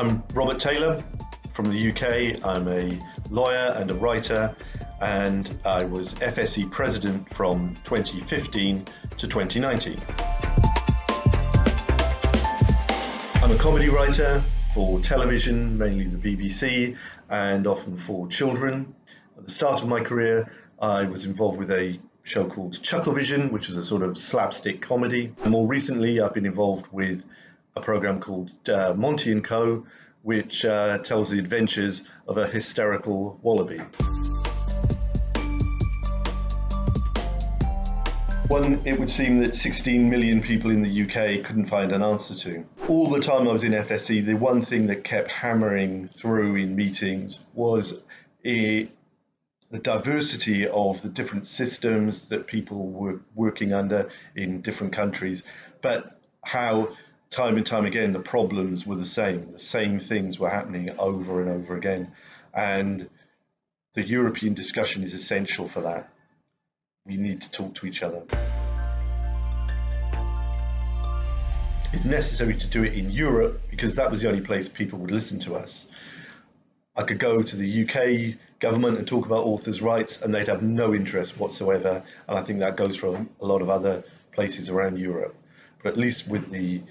I'm Robert Taylor from the UK. I'm a lawyer and a writer, and I was FSE president from 2015 to 2019. I'm a comedy writer for television, mainly the BBC, and often for children. At the start of my career, I was involved with a show called Chucklevision, which was a sort of slapstick comedy. And more recently, I've been involved with a program called Monty & Co., which tells the adventures of a hysterical wallaby. One, it would seem that 16 million people in the UK couldn't find an answer to. All the time I was in FSE, the one thing that kept hammering through in meetings was the diversity of the different systems that people were working under in different countries, but how time and time again the problems were the same things were happening over and over again. And the European discussion is essential for that. We need to talk to each other. It's necessary to do it in Europe because that was the only place people would listen to us. I could go to the UK government and talk about authors' rights and they'd have no interest whatsoever, and I think that goes for a lot of other places around Europe. But at least with the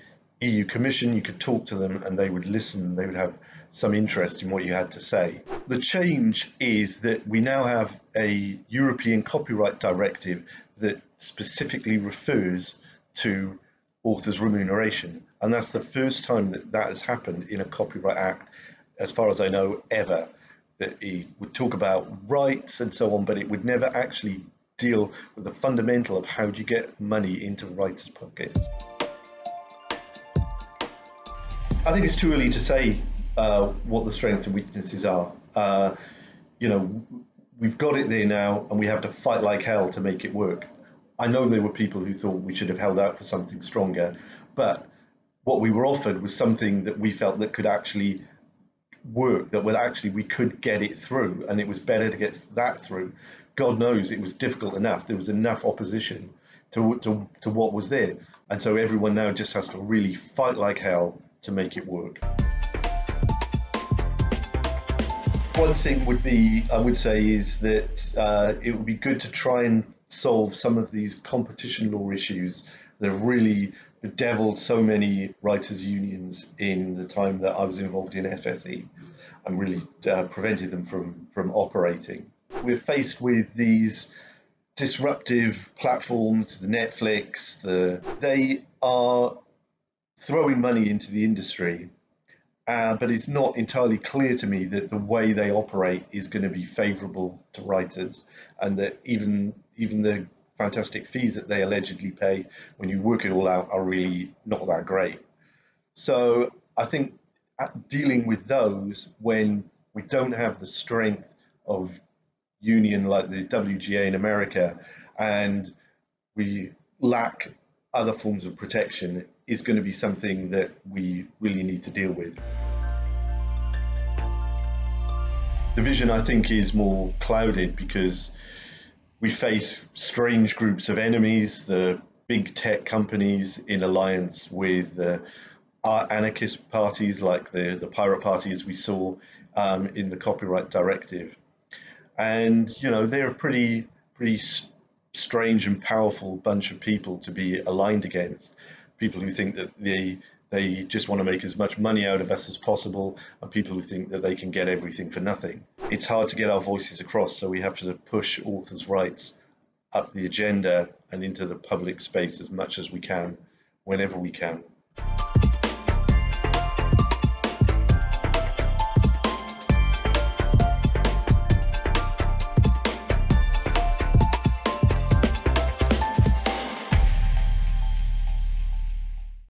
EU Commission, you could talk to them and they would listen, they would have some interest in what you had to say. The change is that we now have a European copyright directive that specifically refers to authors' remuneration, and that's the first time that that has happened in a Copyright Act, as far as I know, ever. That it would talk about rights and so on, but it would never actually deal with the fundamental of how do you get money into writers' pockets. I think it's too early to say what the strengths and weaknesses are. We've got it there now and we have to fight like hell to make it work. I know there were people who thought we should have held out for something stronger, but what we were offered was something that we felt that could actually work, that we could get it through, and it was better to get that through. God knows it was difficult enough. There was enough opposition to what was there, and so everyone now just has to really fight like hell to make it work. One thing would be, I would say, is that it would be good to try and solve some of these competition law issues that have really bedeviled so many writers' unions in the time that I was involved in FSE and really prevented them from operating. We're faced with these disruptive platforms, the Netflix, they are throwing money into the industry, but it's not entirely clear to me that the way they operate is going to be favourable to writers, and that even the fantastic fees that they allegedly pay, when you work it all out, are really not that great. So I think dealing with those when we don't have the strength of union like the WGA in America and we lack other forms of protection is going to be something that we really need to deal with. The vision, I think, is more clouded because we face strange groups of enemies, the big tech companies in alliance with anarchist parties like the pirate party, as we saw in the copyright directive. And, they're a pretty strange and powerful bunch of people to be aligned against. People who think that they just want to make as much money out of us as possible, and people who think that they can get everything for nothing. It's hard to get our voices across, so we have to push authors' rights up the agenda and into the public space as much as we can, whenever we can.